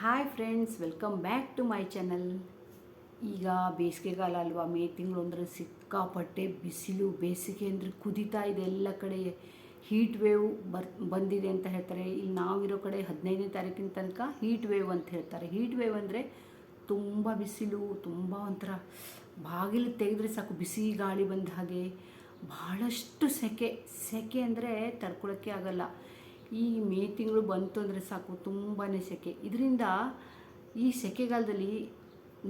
Hi friends, welcome back to my channel. ಈಗ ಬೇಸಿಗೆಗಾಲ ಅಲ್ವಾ, ಮೇ ತಿಂಗಳು ಅಂದರೆ ಸಿಕ್ಕಾಪಟ್ಟೆ ಬಿಸಿಲು. ಬೇಸಿಗೆ ಅಂದರೆ ಕುದೀತಾ ಇದೆ ಎಲ್ಲ ಕಡೆ. ಹೀಟ್ ವೇವ್ ಬಂದಿದೆ ಅಂತ ಹೇಳ್ತಾರೆ. ಇಲ್ಲಿ ನಾವಿರೋ ಕಡೆ 15ನೇ ತಾರೀಕಿನ ತನಕ ಹೀಟ್ ವೇವ್ ಅಂತ ಹೇಳ್ತಾರೆ. ಹೀಟ್ ವೇವ್ ಅಂದರೆ ತುಂಬ ಬಿಸಿಲು, ತುಂಬ ಒಂಥರ ಬಾಗಿಲು ತೆಗೆದ್ರೆ ಸಾಕು ಬಿಸಿ ಗಾಳಿ ಬಂದ ಹಾಗೆ, ಬಹಳಷ್ಟು ಸೆಕೆ ಅಂದರೆ ತಡ್ಕೊಳ್ಳೋಕ್ಕೆ ಆಗಲ್ಲ. ಈ ಮೇ ತಿಂಗಳು ಬಂತು ಅಂದರೆ ಸಾಕು ತುಂಬಾ ಸೆಕೆ. ಇದರಿಂದ ಈ ಸೆಕೆಗಾಲದಲ್ಲಿ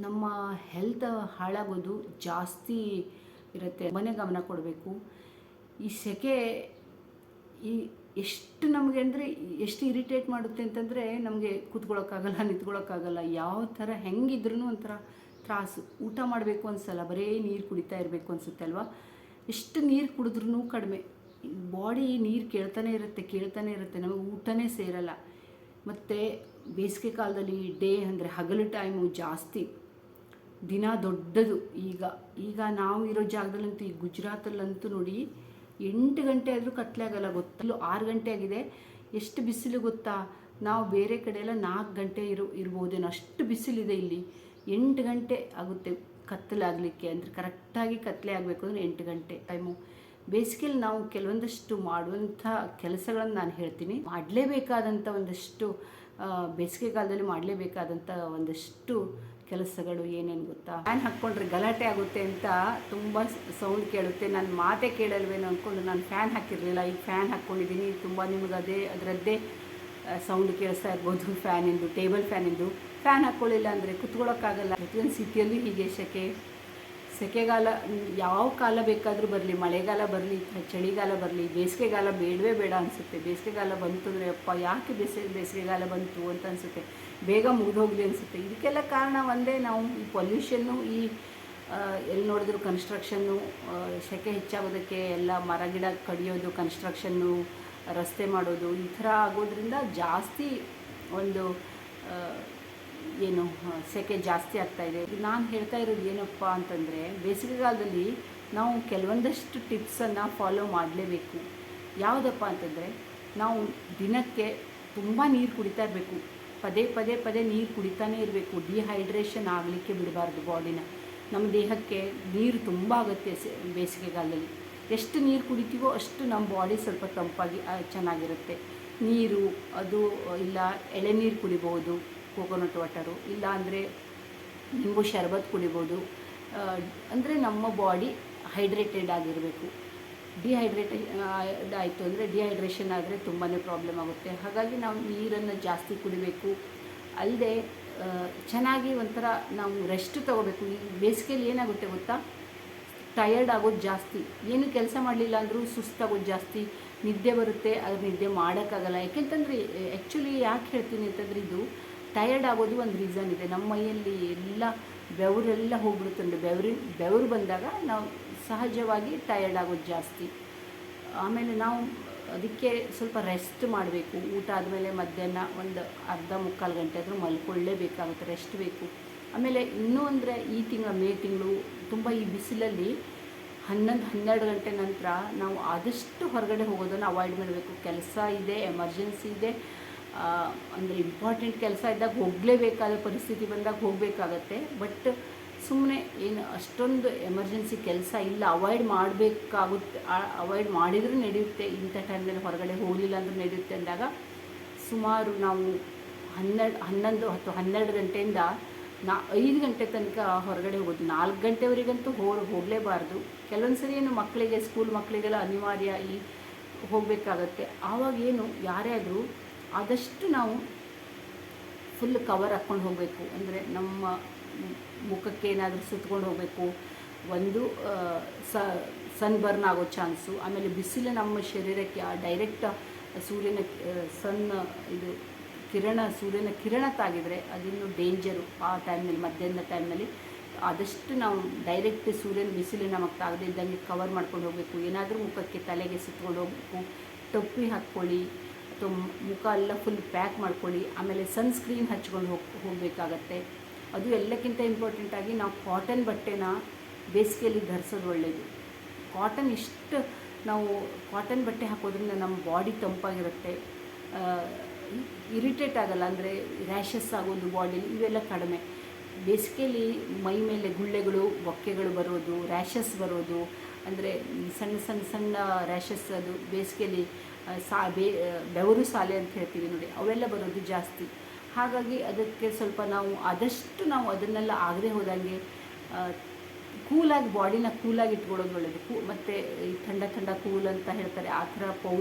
ನಮ್ಮ ಹೆಲ್ತ್ ಹಾಳಾಗೋದು ಜಾಸ್ತಿ ಇರುತ್ತೆ. ಮನೆ ಗಮನ ಕೊಡಬೇಕು. ಈ ಸೆಕೆ ಎಷ್ಟು ನಮಗೆ ಅಂದರೆ ಎಷ್ಟು ಇರಿಟೇಟ್ ಮಾಡುತ್ತೆ ಅಂತಂದರೆ, ನಮಗೆ ಕೂತ್ಕೊಳ್ಳೋಕ್ಕಾಗಲ್ಲ, ನಿಂತ್ಕೊಳ್ಳೋಕ್ಕಾಗಲ್ಲ. ಯಾವ ಥರ ಹೆಂಗಿದ್ರೂ ಒಂಥರ ತ್ರಾಸು. ಊಟ ಮಾಡಬೇಕು ಅನಿಸಲ್ಲ, ಬರೀ ನೀರು ಕುಡಿತಾ ಇರಬೇಕು ಅನಿಸುತ್ತೆ ಅಲ್ವಾ. ಎಷ್ಟು ನೀರು ಕುಡಿದ್ರೂ ಕಡಿಮೆ. ಬಾಡಿ ನೀರು ಕೇಳ್ತಾನೆ ಇರುತ್ತೆ, ನಮಗೆ ಊಟನೇ ಸೇರಲ್ಲ. ಮತ್ತು ಬೇಸಿಗೆ ಕಾಲದಲ್ಲಿ ಡೇ ಅಂದರೆ ಹಗಲು ಟೈಮು ಜಾಸ್ತಿ, ದಿನ ದೊಡ್ಡದು. ಈಗ ನಾವು ಇರೋ ಜಾಗದಲ್ಲಂತೂ, ಈ ಗುಜರಾತಲ್ಲಂತೂ ನೋಡಿ 8 ಗಂಟೆ ಆದರೂ ಕತ್ಲೆ ಆಗಲ್ಲ. ಗೊತ್ತಲ್ಲೂ 6 ಗಂಟೆ ಆಗಿದೆ. ಎಷ್ಟು ಬಿಸಿಲು ಗೊತ್ತಾ. ನಾವು ಬೇರೆ ಕಡೆ ಎಲ್ಲ 4 ಗಂಟೆ ಇರ್ಬೋದೇನೋ, ಅಷ್ಟು ಬಿಸಿಲಿದೆ. ಇಲ್ಲಿ 8 ಗಂಟೆ ಆಗುತ್ತೆ ಕತ್ತಲಾಗಲಿಕ್ಕೆ. ಅಂದರೆ ಕರೆಕ್ಟಾಗಿ ಕತ್ತಲೆ ಆಗಬೇಕು ಅಂದರೆ 8 ಗಂಟೆ ಟೈಮು. ಬೇಸಿಗೆಯಲ್ಲಿ ನಾವು ಕೆಲವೊಂದಷ್ಟು ಮಾಡುವಂಥ ಕೆಲಸಗಳನ್ನು ನಾನು ಹೇಳ್ತೀನಿ. ಮಾಡಲೇಬೇಕಾದಂಥ ಒಂದಷ್ಟು ಬೇಸಿಗೆಗಾಲದಲ್ಲಿ ಮಾಡಲೇಬೇಕಾದಂಥ ಒಂದಷ್ಟು ಕೆಲಸಗಳು ಏನೇನು ಗೊತ್ತಾ. ಫ್ಯಾನ್ ಹಾಕ್ಕೊಂಡ್ರೆ ಗಲಾಟೆ ಆಗುತ್ತೆ ಅಂತ ತುಂಬ ಸೌಂಡ್ ಕೇಳುತ್ತೆ. ನಾನು ಮಾತೇ ಕೇಳಲ್ವೇನೋ ಅಂದ್ಕೊಂಡು ನಾನು ಫ್ಯಾನ್ ಹಾಕಿರಲಿಲ್ಲ. ಈಗ ಫ್ಯಾನ್ ಹಾಕ್ಕೊಂಡಿದ್ದೀನಿ. ತುಂಬ ನಿಮಗೆ ಅದರದ್ದೇ ಸೌಂಡ್ ಕೇಳಿಸ್ತಾ ಇರ್ಬೋದು. ಫ್ಯಾನಿಂದು, ಟೇಬಲ್ ಫ್ಯಾನಿಂದು. ಫ್ಯಾನ್ ಹಾಕ್ಕೊಳ್ಳಿಲ್ಲ ಅಂದರೆ ಕುತ್ಕೊಳ್ಳೋಕ್ಕಾಗಲ್ಲ. ಪ್ರತಿಯೊಂದು ಸಿಟಿಯಲ್ಲಿ ಹೀಗೆ ಸೆಕೆಗಾಲ ಯಾವ ಕಾಲ ಬೇಕಾದರೂ ಬರಲಿ, ಮಳೆಗಾಲ ಬರಲಿ, ಚಳಿಗಾಲ ಬರಲಿ, ಬೇಸಿಗೆಗಾಲ ಬೇಡವೇ ಬೇಡ ಅನಿಸುತ್ತೆ. ಬೇಸಿಗೆಗಾಲ ಬಂತು ಅಂದರೆ ಅಪ್ಪ ಯಾಕೆ ಬೇಸಿಗೆಗಾಲ ಬಂತು ಅಂತ ಅನಿಸುತ್ತೆ. ಬೇಗ ಮುಗಿದೋಗ್ಲಿ ಅನಿಸುತ್ತೆ. ಇದಕ್ಕೆಲ್ಲ ಕಾರಣ ಒಂದೇ, ನಾವು ಈ ಪೊಲ್ಯೂಷನ್ನು, ಎಲ್ಲಿ ನೋಡಿದ್ರು ಕನ್ಸ್ಟ್ರಕ್ಷನ್ನು, ಸೆಕೆ ಹೆಚ್ಚಾಗೋದಕ್ಕೆ ಎಲ್ಲ ಮರ ಗಿಡ ಕಡಿಯೋದು, ಕನ್ಸ್ಟ್ರಕ್ಷನ್ನು, ರಸ್ತೆ ಮಾಡೋದು, ಈ ಥರ ಆಗೋದ್ರಿಂದ ಜಾಸ್ತಿ ಒಂದು ಸೆಕೆ ಜಾಸ್ತಿ ಆಗ್ತಾಯಿದೆ. ನಾನು ಹೇಳ್ತಾ ಇರೋದು ಏನಪ್ಪ ಅಂತಂದರೆ, ಬೇಸಿಗೆಗಾಲದಲ್ಲಿ ನಾವು ಕೆಲವೊಂದಷ್ಟು ಟಿಪ್ಸನ್ನು ಫಾಲೋ ಮಾಡಲೇಬೇಕು. ಯಾವುದಪ್ಪ ಅಂತಂದರೆ, ನಾವು ದಿನಕ್ಕೆ ತುಂಬ ನೀರು ಕುಡಿತಾ ಇರಬೇಕು. ಪದೇ ನೀರು ಕುಡಿತಾನೇ ಇರಬೇಕು. ಡಿಹೈಡ್ರೇಷನ್ ಆಗಲಿಕ್ಕೆ ಬಿಡಬಾರ್ದು ಬಾಡಿನ. ನಮ್ಮ ದೇಹಕ್ಕೆ ನೀರು ತುಂಬ ಆಗುತ್ತೆ ಬೇಸಿಗೆಗಾಲದಲ್ಲಿ. ಎಷ್ಟು ನೀರು ಕುಡಿತೀವೋ ಅಷ್ಟು ನಮ್ಮ ಬಾಡಿ ಸ್ವಲ್ಪ ತಂಪಾಗಿ ಚೆನ್ನಾಗಿರುತ್ತೆ. ನೀರು ಅದು ಇಲ್ಲ, ಎಳೆನೀರು ಕುಡಿಬೋದು, ಕೋಕೋನಟ್ ವಾಟರು, ಇಲ್ಲ ಅಂದರೆ ನಿಂಬು ಶರ್ಬತ್ ಕುಡಿಬೋದು. ಅಂದರೆ ನಮ್ಮ ಬಾಡಿ ಹೈಡ್ರೇಟೆಡ್ ಆಗಿರಬೇಕು. ಆಯಿತು ಅಂದರೆ, ಡಿಹೈಡ್ರೇಷನ್ ಆದರೆ ತುಂಬಾ ಪ್ರಾಬ್ಲಮ್ ಆಗುತ್ತೆ. ಹಾಗಾಗಿ ನಾವು ನೀರನ್ನು ಜಾಸ್ತಿ ಕುಡಿಬೇಕು. ಅಲ್ಲದೆ ಚೆನ್ನಾಗಿ ಒಂಥರ ನಾವು ರೆಸ್ಟ್ ತೊಗೋಬೇಕು. ಈ ಬೇಸಿಗೆಯಲ್ಲಿ ಏನಾಗುತ್ತೆ ಗೊತ್ತಾ, ಟಯರ್ಡ್ ಆಗೋದು ಜಾಸ್ತಿ. ಏನು ಕೆಲಸ ಮಾಡಲಿಲ್ಲ ಅಂದರೂ ಸುಸ್ತಾಗೋದು ಜಾಸ್ತಿ. ನಿದ್ದೆ ಬರುತ್ತೆ, ಅದು ನಿದ್ದೆ ಮಾಡೋಕ್ಕಾಗಲ್ಲ. ಯಾಕೆಂತಂದರೆ ಆ್ಯಕ್ಚುಲಿ ಯಾಕೆ ಹೇಳ್ತೀನಿ ಅಂತಂದರೆ, ಇದು ಟಯರ್ಡ್ ಆಗೋದು ಒಂದು ರೀಸನ್ ಇದೆ. ನಮ್ಮ ಮೈಯಲ್ಲಿ ಎಲ್ಲ ಬೆವರೆಲ್ಲ ಹೋಗ್ಬಿಡುತ್ತೆ. ಬೆವರು ಬಂದಾಗ ನಾವು ಸಹಜವಾಗಿ ಟಯರ್ಡ್ ಆಗೋದು ಜಾಸ್ತಿ. ಆಮೇಲೆ ನಾವು ಅದಕ್ಕೆ ಸ್ವಲ್ಪ ರೆಸ್ಟ್ ಮಾಡಬೇಕು. ಊಟ ಆದಮೇಲೆ ಮಧ್ಯಾಹ್ನ ಒಂದು ಅರ್ಧ ಮುಕ್ಕಾಲು ಗಂಟೆ ಆದರೂ ಮಲ್ಕೊಳ್ಳೇಬೇಕಾಗುತ್ತೆ, ರೆಸ್ಟ್ ಬೇಕು. ಆಮೇಲೆ ಇನ್ನೂ ಅಂದರೆ, ಈ ಮೇ ತಿಂಗಳು ತುಂಬ ಈ ಬಿಸಿಲಲ್ಲಿ 11-12 ಗಂಟೆ ನಂತರ ನಾವು ಆದಷ್ಟು ಹೊರಗಡೆ ಹೋಗೋದನ್ನು ಅವಾಯ್ಡ್ ಮಾಡಬೇಕು. ಕೆಲಸ ಇದೆ, ಎಮರ್ಜೆನ್ಸಿ ಇದೆ, ಅಂದರೆ ಇಂಪಾರ್ಟೆಂಟ್ ಕೆಲಸ ಇದ್ದಾಗ ಹೋಗಲೇಬೇಕಾದ ಪರಿಸ್ಥಿತಿ ಬಂದಾಗ ಹೋಗಬೇಕಾಗತ್ತೆ. ಬಟ್ ಸುಮ್ಮನೆ ಏನು ಅಷ್ಟೊಂದು ಎಮರ್ಜೆನ್ಸಿ ಕೆಲಸ ಇಲ್ಲ, ಅವಾಯ್ಡ್ ಮಾಡಬೇಕಾಗುತ್ತೆ. ಅವಾಯ್ಡ್ ಮಾಡಿದರೂ ನಡೆಯುತ್ತೆ. ಇಂಥ ಟೈಮ್ನಲ್ಲಿ ಹೊರಗಡೆ ಹೋಗಲಿಲ್ಲ ಅಂದರೂ ನಡೆಯುತ್ತೆ ಅಂದಾಗ ಸುಮಾರು ನಾವು 12 ಗಂಟೆಯಿಂದ 5 ಗಂಟೆ ತನಕ ಹೊರಗಡೆ ಹೋಗೋದು. 4 ಗಂಟೆವರೆಗಂತೂ ಹೋಗಲೇಬಾರ್ದು. ಕೆಲವೊಂದು ಸರಿ ಮಕ್ಕಳಿಗೆ, ಸ್ಕೂಲ್ ಮಕ್ಕಳಿಗೆಲ್ಲ ಅನಿವಾರ್ಯ ಹೋಗಬೇಕಾಗತ್ತೆ. ಆವಾಗ ಯಾರೇ ಆದರೂ ಆದಷ್ಟು ನಾವು ಫುಲ್ ಕವರ್ ಹಾಕ್ಕೊಂಡು ಹೋಗಬೇಕು. ಅಂದರೆ ನಮ್ಮ ಮುಖಕ್ಕೆ ಏನಾದರೂ ಸುತ್ಕೊಂಡು ಹೋಗಬೇಕು. ಒಂದು ಸನ್ಬರ್ನ್ ಆಗೋ ಚಾನ್ಸು. ಆಮೇಲೆ ಬಿಸಿಲು ನಮ್ಮ ಶರೀರಕ್ಕೆ ಡೈರೆಕ್ಟ್ ಸೂರ್ಯನ ಸೂರ್ಯನ ಕಿರಣ ತಾಗಿದರೆ ಅದಿನ್ನೂ ಡೇಂಜರು. ಆ ಟೈಮ್ನಲ್ಲಿ, ಮಧ್ಯಾಹ್ನದ ಟೈಮ್ನಲ್ಲಿ ಆದಷ್ಟು ನಾವು ಡೈರೆಕ್ಟ್ ಸೂರ್ಯನ ಬಿಸಿಲು ನಮಗೆ ತಾಗದೇ ಇದ್ದಂಗೆ ಕವರ್ ಮಾಡ್ಕೊಂಡು ಹೋಗಬೇಕು. ಏನಾದರೂ ಮುಖಕ್ಕೆ, ತಲೆಗೆ ಸುತ್ಕೊಂಡು ಹೋಗಬೇಕು. ಟೊಪ್ಪಿ ಹಾಕ್ಕೊಳ್ಳಿ, ಅಥವಾ ಮುಖ ಎಲ್ಲ ಫುಲ್ ಪ್ಯಾಕ್ ಮಾಡ್ಕೊಳ್ಳಿ. ಆಮೇಲೆ ಸನ್ಸ್ಕ್ರೀನ್ ಹಚ್ಕೊಂಡು ಹೋಗಬೇಕಾಗತ್ತೆ. ಅದು ಎಲ್ಲಕ್ಕಿಂತ ಇಂಪಾರ್ಟೆಂಟಾಗಿ ನಾವು ಕಾಟನ್ ಬಟ್ಟೆನ ಬೇಸಿಗೆಯಲ್ಲಿ ಧರಿಸೋದು ಒಳ್ಳೆಯದು. ನಾವು ಕಾಟನ್ ಬಟ್ಟೆ ಹಾಕೋದ್ರಿಂದ ನಮ್ಮ ಬಾಡಿ ತಂಪಾಗಿರುತ್ತೆ. ಇರಿಟೇಟ್ ಆಗಲ್ಲ, ಅಂದರೆ ರ್ಯಾಷಸ್ ಆಗೋದು ಬಾಡಿ ಇವೆಲ್ಲ ಕಡಿಮೆ. ಬೇಸಿಗೆಯಲ್ಲಿ ಮೈ ಮೇಲೆ ಗುಳ್ಳೆಗಳು ಬೊಕ್ಕೆಗಳು ಬರೋದು, ರ್ಯಾಷಸ್ ಬರೋದು, ಅಂದರೆ ಸಣ್ಣ ಸಣ್ಣ ಸಣ್ಣ ರ್ಯಾಷಸ್, ಅದು ಬೇಸಿಗೆಯಲ್ಲಿ ಬೆವರು ಸಾಲೆ ಅಂತ ಹೇಳ್ತೀವಿ ನೋಡಿ, ಅವೆಲ್ಲ ಬರೋದು ಜಾಸ್ತಿ. ಹಾಗಾಗಿ ಅದಕ್ಕೆ ಸ್ವಲ್ಪ ಆದಷ್ಟು ನಾವು ಅದನ್ನೆಲ್ಲ ಆಗದೆ ಹೋದಂಗೆ ಕೂಲಾಗಿ ಬಾಡಿನ ಕೂಲಾಗಿ ಇಟ್ಕೊಳ್ಳೋದು ಒಳ್ಳೆಯದು. ಮತ್ತು ಈ ಥಂಡ ಕೂಲ್ ಅಂತ ಹೇಳ್ತಾರೆ, ಆ ಥರ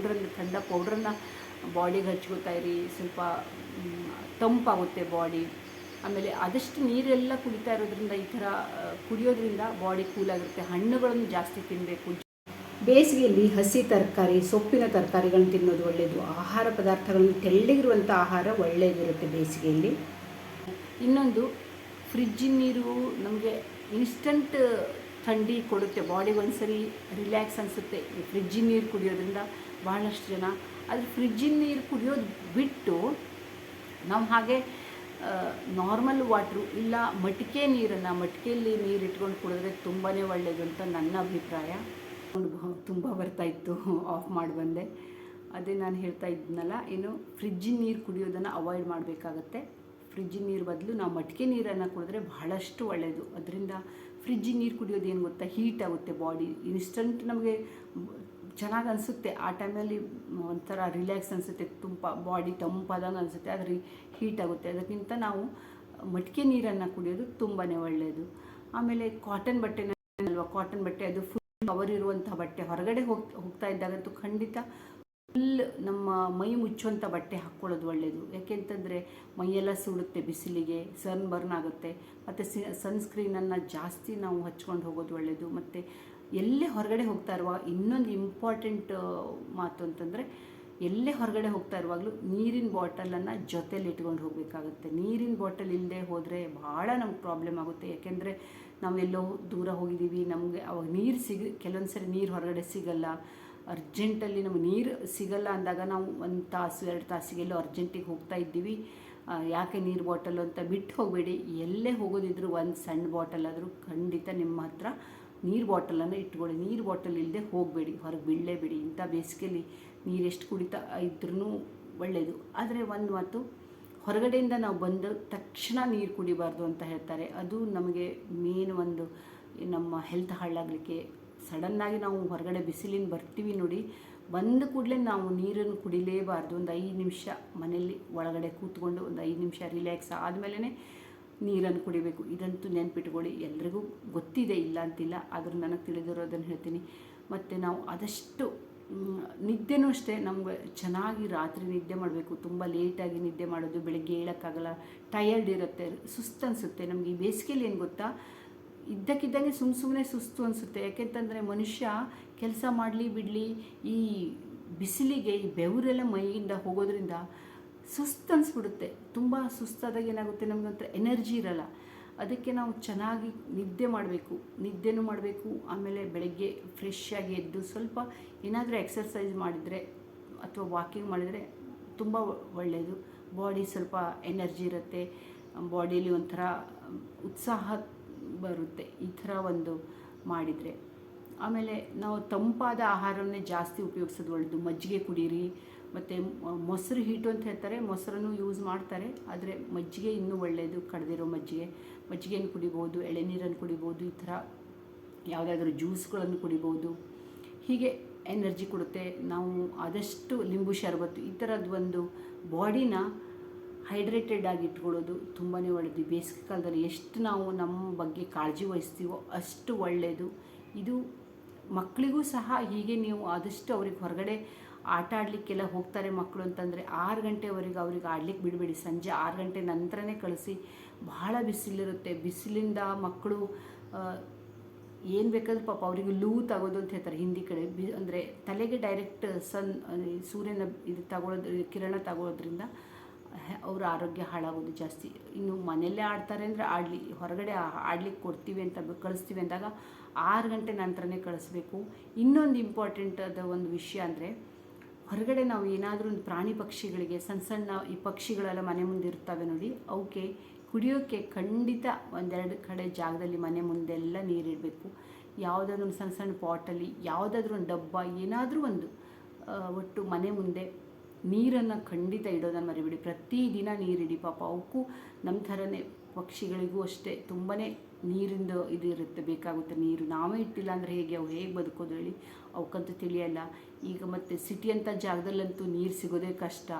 ಥಂಡ ಪೌಡ್ರನ್ನು ಬಾಡಿಗೆ ಹಚ್ಕೋತಾ ಇರಿ, ಸ್ವಲ್ಪ ತಂಪಾಗುತ್ತೆ ಬಾಡಿ. ಆಮೇಲೆ ಆದಷ್ಟು ನೀರೆಲ್ಲ ಕುಡಿತಾ ಇರೋದ್ರಿಂದ, ಈ ಥರ ಕುಡಿಯೋದ್ರಿಂದ ಬಾಡಿ ಕೂಲಾಗಿರುತ್ತೆ. ಹಣ್ಣುಗಳನ್ನು ಜಾಸ್ತಿ ತಿನ್ನಬೇಕು. ಬೇಸಿಗೆಯಲ್ಲಿ ಹಸಿ ತರಕಾರಿ, ಸೊಪ್ಪಿನ ತರಕಾರಿಗಳನ್ನು ತಿನ್ನೋದು ಒಳ್ಳೆಯದು. ಆಹಾರ ಪದಾರ್ಥಗಳನ್ನು ತೆಳ್ಳಗಿರುವಂಥ ಆಹಾರ ಒಳ್ಳೆಯದಿರುತ್ತೆ ಬೇಸಿಗೆಯಲ್ಲಿ. ಇನ್ನೊಂದು, ಫ್ರಿಜ್ಜಿನ ನೀರು ನಮಗೆ ಇನ್ಸ್ಟಂಟ್ ಥಂಡಿ ಕೊಡುತ್ತೆ, ಬಾಡಿಗೆ ಒಂದ್ಸರಿ ರಿಲ್ಯಾಕ್ಸ್ ಅನಿಸುತ್ತೆ ಈ ಫ್ರಿಜ್ಜಿನ ನೀರು ಕುಡಿಯೋದ್ರಿಂದ ಭಾಳಷ್ಟು ಜನ. ಆದರೆ ಫ್ರಿಜ್ಜಿನ ನೀರು ಕುಡಿಯೋದು ಬಿಟ್ಟು ನಾವು ಹಾಗೆ ನಾರ್ಮಲ್ ವಾಟ್ರು ಇಲ್ಲ ಮಟಿಕೆಯಲ್ಲಿ ನೀರು ಇಟ್ಕೊಂಡು ಕುಡಿದ್ರೆ ತುಂಬಾ ಒಳ್ಳೆಯದು ಅಂತ ನನ್ನ ಅಭಿಪ್ರಾಯ. ತುಂಬ ಬರ್ತಾಯಿತ್ತು, ಆಫ್ ಮಾಡಿ ಬಂದೆ. ಅದೇ ನಾನು ಹೇಳ್ತಾ ಇದ್ನಲ್ಲ, ಏನು ಫ್ರಿಜ್ಜಿನ ನೀರು ಕುಡಿಯೋದನ್ನು ಅವಾಯ್ಡ್ ಮಾಡಬೇಕಾಗತ್ತೆ. ಫ್ರಿಜ್ಜಿನ ನೀರು ಬದಲು ನಾವು ಮಟಿಕೆ ನೀರನ್ನು ಕುಡಿದ್ರೆ ಬಹಳಷ್ಟು ಒಳ್ಳೆಯದು. ಅದರಿಂದ ಫ್ರಿಜ್ಜಿನ ನೀರು ಕುಡಿಯೋದು ಏನು ಗೊತ್ತಾ, ಹೀಟ್ ಆಗುತ್ತೆ ಬಾಡಿ. ಇನ್ಸ್ಟಂಟ್ ನಮಗೆ ಚೆನ್ನಾಗಿ ಅನಿಸುತ್ತೆ, ಆ ಟೈಮಲ್ಲಿ ಒಂಥರ ರಿಲ್ಯಾಕ್ಸ್ ಅನಿಸುತ್ತೆ, ಬಾಡಿ ತಂಪಾದಂಗೆ ಅನಿಸುತ್ತೆ, ಆದರೆ ಹೀಟ್ ಆಗುತ್ತೆ. ಅದಕ್ಕಿಂತ ನಾವು ಮಟಿಕೆ ನೀರನ್ನು ಕುಡಿಯೋದು ತುಂಬಾ ಒಳ್ಳೆಯದು. ಆಮೇಲೆ ಕಾಟನ್ ಬಟ್ಟೆನ ಕಾಟನ್ ಬಟ್ಟೆ, ಅದು ಫುಲ್ ಕವರ್ ಇರುವಂಥ ಬಟ್ಟೆ, ಹೊರಗಡೆ ಹೋಗ್ತಾ ಇದ್ದಾಗಂತೂ ಖಂಡಿತ ಫುಲ್ ನಮ್ಮ ಮೈ ಮುಚ್ಚುವಂಥ ಬಟ್ಟೆ ಹಾಕ್ಕೊಳ್ಳೋದು ಒಳ್ಳೆಯದು. ಯಾಕೆಂತಂದರೆ ಮೈಯೆಲ್ಲ ಸುಡುತ್ತೆ ಬಿಸಿಲಿಗೆ, ಸನ್ ಬರ್ನ್ ಆಗುತ್ತೆ. ಮತ್ತು ಸನ್ಸ್ಕ್ರೀನನ್ನು ಜಾಸ್ತಿ ನಾವು ಹಚ್ಕೊಂಡು ಹೋಗೋದು ಒಳ್ಳೆಯದು. ಮತ್ತು ಎಲ್ಲೇ ಹೊರಗಡೆ ಹೋಗ್ತಾ ಇರುವಾಗ ಇನ್ನೊಂದು ಇಂಪಾರ್ಟೆಂಟ್ ಮಾತು ಅಂತಂದರೆ, ಎಲ್ಲೇ ಹೊರಗಡೆ ಹೋಗ್ತಾ ಇರುವಾಗಲೂ ನೀರಿನ ಬಾಟಲನ್ನು ಜೊತೇಲಿ ಇಟ್ಕೊಂಡು ಹೋಗಬೇಕಾಗುತ್ತೆ. ನೀರಿನ ಬಾಟಲ್ ಇಲ್ಲದೆ ಹೋದರೆ ಭಾಳ ನಮ್ಗೆ ಪ್ರಾಬ್ಲಮ್ ಆಗುತ್ತೆ. ಯಾಕೆಂದರೆ ನಾವೆಲ್ಲೋ ದೂರ ಹೋಗಿದ್ದೀವಿ, ನಮಗೆ ಅವಾಗ ನೀರು ಕೆಲವೊಂದು ಸರಿ ನೀರು ಹೊರಗಡೆ ಸಿಗಲ್ಲ, ಅರ್ಜೆಂಟಲ್ಲಿ ನಮಗೆ ನೀರು ಸಿಗಲ್ಲ ಅಂದಾಗ ನಾವು 1 ತಾಸು 2 ತಾಸಿಗೆಲ್ಲೋ ಅರ್ಜೆಂಟಿಗೆ ಹೋಗ್ತಾ ಇದ್ದೀವಿ, ಯಾಕೆ ನೀರು ಬಾಟಲು ಅಂತ ಬಿಟ್ಟು ಹೋಗಬೇಡಿ. ಎಲ್ಲೇ ಹೋಗೋದಿದ್ರು ಒಂದು ಸಣ್ಣ ಬಾಟಲ್ ಆದರೂ ಖಂಡಿತ ನಿಮ್ಮ ಹತ್ರ ನೀರು ಬಾಟಲನ್ನು ಇಟ್ಕೊಳ್ಳಿ. ನೀರು ಬಾಟಲ್ ಇಲ್ಲದೆ ಹೋಗಬೇಡಿ, ಹೊರಗೆ ಬೀಳಲೇಬೇಡಿ. ಇಂಥ ಬೇಸಿಗೆಯಲ್ಲಿ ನೀರೆಷ್ಟು ಕುಡಿತಾ ಇದ್ರೂ ಒಳ್ಳೆಯದು. ಆದರೆ ಒಂದು ಮಾತು, ಹೊರಗಡೆಯಿಂದ ನಾವು ಬಂದ ತಕ್ಷಣ ನೀರು ಕುಡಿಬಾರ್ದು ಅಂತ ಹೇಳ್ತಾರೆ. ಅದು ನಮಗೆ ಮೇನ್ ಒಂದು ನಮ್ಮ ಹೆಲ್ತ್ ಹಾಳಾಗಲಿಕ್ಕೆ. ಸಡನ್ನಾಗಿ ನಾವು ಹೊರಗಡೆ ಬಿಸಿಲಿನ ಬರ್ತೀವಿ ನೋಡಿ, ಬಂದ ಕೂಡಲೇ ನಾವು ನೀರನ್ನು ಕುಡಿಲೇಬಾರ್ದು. ಒಂದು 5 ನಿಮಿಷ ಮನೆಯಲ್ಲಿ ಒಳಗಡೆ ಕೂತ್ಕೊಂಡು ಒಂದು 5 ನಿಮಿಷ ರಿಲ್ಯಾಕ್ಸ್ ಆದಮೇಲೆ ನೀರನ್ನು ಕುಡಿಬೇಕು. ಇದಂತೂ ನೆನ್ಪಿಟ್ಕೊಳ್ಳಿ, ಎಲ್ರಿಗೂ ಗೊತ್ತಿದೆ, ಇಲ್ಲ ಅಂತಿಲ್ಲ, ಆದರೂ ನನಗೆ ತಿಳಿದಿರೋದನ್ನು ಹೇಳ್ತೀನಿ. ಮತ್ತು ನಾವು ಆದಷ್ಟು ನಿದ್ದೆನೂ ಅಷ್ಟೇ, ನಮ್ಗೆ ಚೆನ್ನಾಗಿ ರಾತ್ರಿ ನಿದ್ದೆ ಮಾಡಬೇಕು. ತುಂಬ ಲೇಟಾಗಿ ನಿದ್ದೆ ಮಾಡೋದು, ಬೆಳಗ್ಗೆ ಏಳೋಕ್ಕಾಗಲ್ಲ, ಟಯರ್ಡ್ ಇರುತ್ತೆ, ಸುಸ್ತು ಅನಿಸುತ್ತೆ. ನಮಗೆ ಈ ಬೇಸಿಗೆಯಲ್ಲಿ ಏನು ಗೊತ್ತಾ, ಇದ್ದಕ್ಕಿದ್ದಂಗೆ ಸುಮ್ಮನೆ ಸುಸ್ತು ಅನಿಸುತ್ತೆ. ಯಾಕೆಂತಂದರೆ ಮನುಷ್ಯ ಕೆಲಸ ಮಾಡಲಿ ಬಿಡಲಿ, ಈ ಬಿಸಿಲಿಗೆ ಈ ಬೆವರೆಲ್ಲ ಮೈಯಿಂದ ಹೋಗೋದ್ರಿಂದ ಸುಸ್ತು ಅನಿಸ್ಬಿಡುತ್ತೆ. ತುಂಬ ಸುಸ್ತಾದಾಗ ಏನಾಗುತ್ತೆ, ನಮಗಂತ ಎನರ್ಜಿ ಇರಲ್ಲ. ಅದಕ್ಕೆ ನಾವು ಚೆನ್ನಾಗಿ ನಿದ್ದೆ ಮಾಡಬೇಕು. ಆಮೇಲೆ ಬೆಳಗ್ಗೆ ಫ್ರೆಶ್ ಆಗಿ ಎದ್ದು ಸ್ವಲ್ಪ ಏನಾದರೂ ಎಕ್ಸರ್ಸೈಸ್ ಮಾಡಿದರೆ ಅಥವಾ ವಾಕಿಂಗ್ ಮಾಡಿದರೆ ತುಂಬ ಒಳ್ಳೆಯದು. ಬಾಡಿ ಸ್ವಲ್ಪ ಎನರ್ಜಿ ಇರುತ್ತೆ, ಬಾಡಿಯಲ್ಲಿ ಒಂಥರ ಉತ್ಸಾಹ ಬರುತ್ತೆ ಈ ಥರ ಒಂದು ಮಾಡಿದರೆ. ಆಮೇಲೆ ನಾವು ತಂಪಾದ ಆಹಾರವನ್ನೇ ಜಾಸ್ತಿ ಉಪಯೋಗಿಸೋದು ಒಳ್ಳೆಯದು. ಮಜ್ಜಿಗೆ ಕುಡೀರಿ, ಮತ್ತು ಮೊಸರು ಹೀಟು ಅಂತ ಹೇಳ್ತಾರೆ, ಮೊಸರನ್ನು ಯೂಸ್ ಮಾಡ್ತಾರೆ, ಆದರೆ ಮಜ್ಜಿಗೆ ಇನ್ನೂ ಒಳ್ಳೆಯದು. ಕಡ್ದಿರೋ ಮಜ್ಜಿಗೆಯನ್ನು ಕುಡಿಬೋದು, ಎಳೆನೀರನ್ನು ಕುಡಿಬೋದು, ಈ ಥರ ಯಾವುದಾದ್ರೂ ಜ್ಯೂಸ್ಗಳನ್ನು ಕುಡಿಬೋದು. ಹೀಗೆ ಎನರ್ಜಿ ಕೊಡುತ್ತೆ. ನಾವು ಆದಷ್ಟು ಲಿಂಬು ಶರಬತ್ತು ಈ ಥರದ್ದು ಒಂದು ಬಾಡಿನ ಹೈಡ್ರೇಟೆಡ್ ಆಗಿ ಇಟ್ಕೊಳ್ಳೋದು ತುಂಬಾ ಒಳ್ಳೆಯದು. ಬೇಸಿಗೆ ಕಾಲದಲ್ಲಿ ಎಷ್ಟು ನಾವು ನಮ್ಮ ಬಗ್ಗೆ ಕಾಳಜಿ ವಹಿಸ್ತೀವೋ ಅಷ್ಟು ಒಳ್ಳೆಯದು. ಇದು ಮಕ್ಕಳಿಗೂ ಸಹ ಹೀಗೆ ನೀವು ಆದಷ್ಟು ಅವ್ರಿಗೆ ಹೊರಗಡೆ ಆಟ ಆಡಲಿಕ್ಕೆಲ್ಲ ಹೋಗ್ತಾರೆ ಮಕ್ಕಳು ಅಂತಂದರೆ 6 ಗಂಟೆವರೆಗೆ ಅವ್ರಿಗೆ ಆಡ್ಲಿಕ್ಕೆ ಬಿಡಬೇಡಿ. ಸಂಜೆ 6 ಗಂಟೆ ನಂತರನೇ ಕಳಿಸಿ. ಭಾಳ ಬಿಸಿಲಿರುತ್ತೆ, ಬಿಸಿಲಿಂದ ಮಕ್ಕಳು ಏನು ಬೇಕಾದ್ರೂ ಪಾಪ ಅವರಿಗೆ ಲೂ ತಗೋದು ಅಂತ ಹೇಳ್ತಾರೆ ಹಿಂದಿ ಕಡೆ. ಅಂದರೆ ತಲೆಗೆ ಡೈರೆಕ್ಟ್ ಸೂರ್ಯನ ಕಿರಣ ತಗೊಳ್ಳೋದ್ರಿಂದ ಅವರ ಆರೋಗ್ಯ ಹಾಳಾಗೋದು ಜಾಸ್ತಿ. ಇನ್ನು ಮನೆಯಲ್ಲೇ ಆಡ್ತಾರೆ ಅಂದರೆ ಆಡಲಿ, ಹೊರಗಡೆ ಆಡ್ಲಿಕ್ಕೆ ಕೊಡ್ತೀವಿ ಅಂತ ಕಳಿಸ್ತೀವಿ ಅಂದಾಗ 6 ಗಂಟೆ ನಂತರನೇ ಕಳಿಸ್ಬೇಕು. ಇನ್ನೊಂದು ಇಂಪಾರ್ಟೆಂಟ್ ಆದ ಒಂದು ವಿಷಯ ಅಂದರೆ, ಹೊರಗಡೆ ನಾವು ಏನಾದರೂ ಒಂದು ಪ್ರಾಣಿ ಪಕ್ಷಿಗಳಿಗೆ ಸಣ್ಣ ಈ ಪಕ್ಷಿಗಳೆಲ್ಲ ಮನೆ ಮುಂದೆ ಇರ್ತವೆ ನೋಡಿ, ಅವಕ್ಕೆ ಕುಡಿಯೋಕ್ಕೆ ಖಂಡಿತ 1-2 ಕಡೆ ಜಾಗದಲ್ಲಿ ಮನೆ ಮುಂದೆಲ್ಲ ನೀರಿಡಬೇಕು. ಯಾವುದಾದ್ರೂ ಒಂದು ಸಣ್ಣ ಪಾಟಲ್ಲಿ, ಯಾವುದಾದ್ರೂ ಒಂದು ಡಬ್ಬ, ಏನಾದರೂ ಒಂದು ಒಟ್ಟು ಮನೆ ಮುಂದೆ ನೀರನ್ನು ಖಂಡಿತ ಇಡೋದನ್ನು ಮರಿಬೇಡಿ. ಪ್ರತಿದಿನ ನೀರಿಡಿ. ಪಾಪ ಅವಕ್ಕೂ ನಮ್ಮ ಥರನೇ ಪಕ್ಷಿಗಳಿಗೂ ಅಷ್ಟೇ ತುಂಬಾ ನೀರಿಂದು ಇದು ಇರುತ್ತೆ, ಬೇಕಾಗುತ್ತೆ ನೀರು. ನಾವೇ ಇಟ್ಟಿಲ್ಲ ಅಂದರೆ ಅವು ಹೇಗೆ ಬದುಕೋದು ಹೇಳಿ? ಅವಕ್ಕಂತೂ ತಿಳಿಯಲ್ಲ. ಈಗ ಮತ್ತು ಸಿಟಿ ಅಂತ ಜಾಗದಲ್ಲಂತೂ ನೀರು ಸಿಗೋದೇ ಕಷ್ಟ.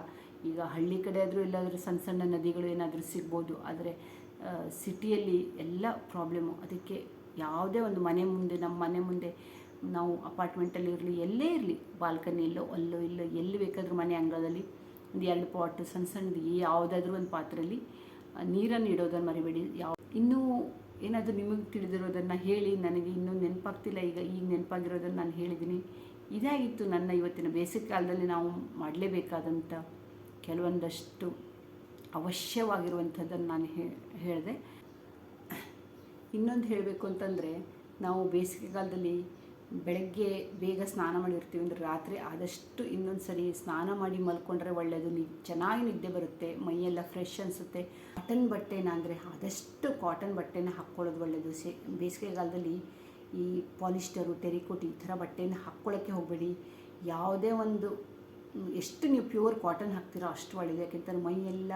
ಈಗ ಹಳ್ಳಿ ಕಡೆ ಆದರೂ ಎಲ್ಲಾದರೂ ಸಣ್ಣ ಸಣ್ಣ ನದಿಗಳು ಏನಾದರೂ ಸಿಗ್ಬೋದು, ಆದರೆ ಸಿಟಿಯಲ್ಲಿ ಎಲ್ಲ ಪ್ರಾಬ್ಲಮ್ಮು. ಅದಕ್ಕೆ ಯಾವುದೇ ಒಂದು ಮನೆ ಮುಂದೆ, ನಮ್ಮ ಮನೆ ಮುಂದೆ ನಾವು ಅಪಾರ್ಟ್ಮೆಂಟಲ್ಲಿ ಇರಲಿ, ಎಲ್ಲೇ ಇರಲಿ, ಬಾಲ್ಕನಿಯಲ್ಲೋ ಅಲ್ಲೋ ಇಲ್ಲೋ ಎಲ್ಲಿ ಬೇಕಾದರೂ ಮನೆ ಅಂಗಳದಲ್ಲಿ ಒಂದು 2 ಪಾಟು ಸಣ್ಣ ಸಣ್ಣದು ಯಾವುದಾದ್ರೂ ಒಂದು ಪಾತ್ರೆಯಲ್ಲಿ ನೀರನ್ನು ಇಡೋದನ್ನು ಮರಿಬೇಡಿ. ಇನ್ನೂ ಏನಾದರೂ ನಿಮಗೆ ತಿಳಿದಿರೋದನ್ನು ಹೇಳಿ. ನನಗೆ ಇನ್ನೂ ನೆನಪಾಗ್ತಿಲ್ಲ. ಈಗ ನೆನಪಾಗಿರೋದನ್ನು ನಾನು ಹೇಳಿದ್ದೀನಿ. ಇದಾಗಿತ್ತು ನನ್ನ ಇವತ್ತಿನ ಬೇಸಿಗೆ ಕಾಲದಲ್ಲಿ ನಾವು ಮಾಡಲೇಬೇಕಾದಂಥ ಕೆಲವೊಂದಷ್ಟು ಅವಶ್ಯವಾಗಿರುವಂಥದ್ದನ್ನು ನಾನು ಹೇಳಿದೆ. ಇನ್ನೊಂದು ಹೇಳಬೇಕು ಅಂತಂದರೆ, ನಾವು ಬೇಸಿಗೆಗಾಲದಲ್ಲಿ ಬೆಳಗ್ಗೆ ಬೇಗ ಸ್ನಾನ ಮಾಡಿರ್ತೀವಿ ಅಂದರೆ ರಾತ್ರಿ ಆದಷ್ಟು ಇನ್ನೊಂದು ಸರಿ ಸ್ನಾನ ಮಾಡಿ ಮಲ್ಕೊಂಡ್ರೆ ಒಳ್ಳೆಯದು. ಚೆನ್ನಾಗಿ ನಿದ್ದೆ ಬರುತ್ತೆ, ಮೈಯೆಲ್ಲ ಫ್ರೆಶ್ ಅನಿಸುತ್ತೆ. ಕಾಟನ್ ಬಟ್ಟೆನ ಅಂದರೆ ಆದಷ್ಟು ಕಾಟನ್ ಬಟ್ಟೆನ ಹಾಕ್ಕೊಳ್ಳೋದು ಒಳ್ಳೆಯದು. ಬೇಸಿಗೆಗಾಲದಲ್ಲಿ ಈ ಪಾಲಿಸ್ಟರು, ಟೆರಿಕೋಟ್ ಈ ಥರ ಬಟ್ಟೆನ ಹಾಕ್ಕೊಳ್ಳೋಕ್ಕೆ ಹೋಗಬೇಡಿ. ಯಾವುದೇ ಒಂದು ಎಷ್ಟು ನೀವು ಪ್ಯೂರ್ ಕಾಟನ್ ಹಾಕ್ತೀರೋ ಅಷ್ಟು ಒಳ್ಳೆಯದು. ಯಾಕೆಂತಂದ್ರೆ ಮೈಯೆಲ್ಲ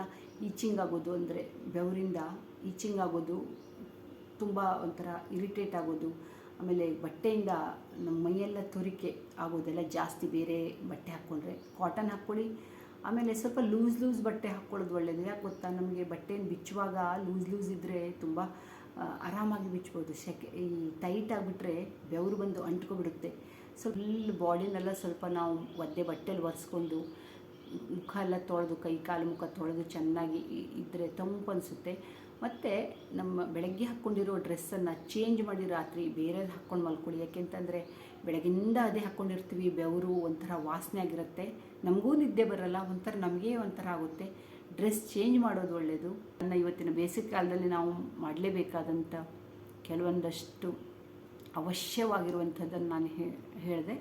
ಈಚಿಂಗ್ ಆಗೋದು, ಅಂದರೆ ಬೆವರಿಂದ ಈಚಿಂಗ್ ಆಗೋದು, ತುಂಬ ಒಂಥರ ಇರಿಟೇಟ್ ಆಗೋದು, ಆಮೇಲೆ ಬಟ್ಟೆಯಿಂದ ನಮ್ಮ ಮೈಯೆಲ್ಲ ತುರಿಕೆ ಆಗೋದೆಲ್ಲ ಜಾಸ್ತಿ. ಬೇರೆ ಬಟ್ಟೆ ಹಾಕ್ಕೊಂಡ್ರೆ ಕಾಟನ್ ಹಾಕ್ಕೊಳ್ಳಿ. ಆಮೇಲೆ ಸ್ವಲ್ಪ ಲೂಸ್ ಬಟ್ಟೆ ಹಾಕ್ಕೊಳ್ಳೋದು ಒಳ್ಳೆಯದು. ಯಾಕೆ ಗೊತ್ತಾ? ನಮಗೆ ಬಟ್ಟೆಯನ್ನು ಬಿಚ್ಚುವಾಗ ಲೂಸ್ ಇದ್ದರೆ ತುಂಬ ಆರಾಮಾಗಿ ಬಿಚ್ಬೋದು. ಈ ಟೈಟ್ ಆಗಿಬಿಟ್ರೆ ಬೆವರು ಬಂದು ಅಂಟ್ಕೊಬಿಡುತ್ತೆ. ಸ್ವಲ್ಪ ಫುಲ್ ಬಾಡಿನೆಲ್ಲ ಸ್ವಲ್ಪ ನಾವು ಬಟ್ಟೆಯಲ್ಲಿ ಒರೆಸ್ಕೊಂಡು ಮುಖ ಎಲ್ಲ ತೊಳೆದು, ಕೈ ಕಾಲು ಮುಖ ತೊಳೆದು ಚೆನ್ನಾಗಿ ಇದ್ದರೆ ತಂಪು ಅನಿಸುತ್ತೆ. ಮತ್ತು ನಮ್ಮ ಬೆಳಗ್ಗೆ ಹಾಕ್ಕೊಂಡಿರೋ ಡ್ರೆಸ್ಸನ್ನು ಚೇಂಜ್ ಮಾಡಿ ರಾತ್ರಿ ಬೇರೆದು ಹಾಕ್ಕೊಂಡು ಮಲ್ಕೊಳ್ಳಿ. ಯಾಕೆಂತಂದರೆ ಬೆಳಗಿಂದ ಅದೇ ಹಾಕ್ಕೊಂಡಿರ್ತೀವಿ, ಬೆವರು ಒಂಥರ ವಾಸನೆ ಆಗಿರುತ್ತೆ, ನಮಗೂ ನಿದ್ದೆ ಬರೋಲ್ಲ, ಒಂಥರ ನಮಗೇ ಒಂಥರ ಆಗುತ್ತೆ. ಡ್ರೆಸ್ ಚೇಂಜ್ ಮಾಡೋದು ಒಳ್ಳೆಯದು. ನನ್ನ ಇವತ್ತಿನ ಬೇಸಿಗೆ ಕಾಲದಲ್ಲಿ ನಾವು ಮಾಡಲೇಬೇಕಾದಂಥ ಕೆಲವೊಂದಷ್ಟು ಅವಶ್ಯವಾಗಿರುವಂಥದ್ದನ್ನು ನಾನು ಹೇಳಿದೆ.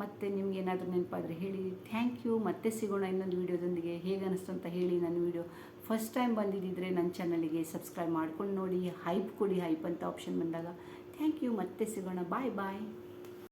ಮತ್ತು ನಿಮಗೇನಾದರೂ ನೆನಪಾದರೆ ಹೇಳಿ. Thank you. ಮತ್ತೆ ಸಿಗೋಣ ಇನ್ನೊಂದು ವೀಡಿಯೋದೊಂದಿಗೆ. ಹೇಗೆ ಅನ್ನಿಸ್ತು ಅಂತ ಹೇಳಿ. ನನ್ನ ವೀಡಿಯೋ ಫಸ್ಟ್ ಟೈಮ್ ಬಂದಿದ್ದಿದ್ರೆ ನನ್ನ ಚಾನಲಿಗೆ ಸಬ್ಸ್ಕ್ರೈಬ್ ಮಾಡ್ಕೊಂಡು ನೋಡಿ. ಹೈಪ್ ಕೊಡಿ, ಹೈಪ್ ಅಂತ ಆಪ್ಷನ್ ಬಂದಾಗ. Thank you. ಮತ್ತೆ ಸಿಗೋಣ. ಬಾಯ್.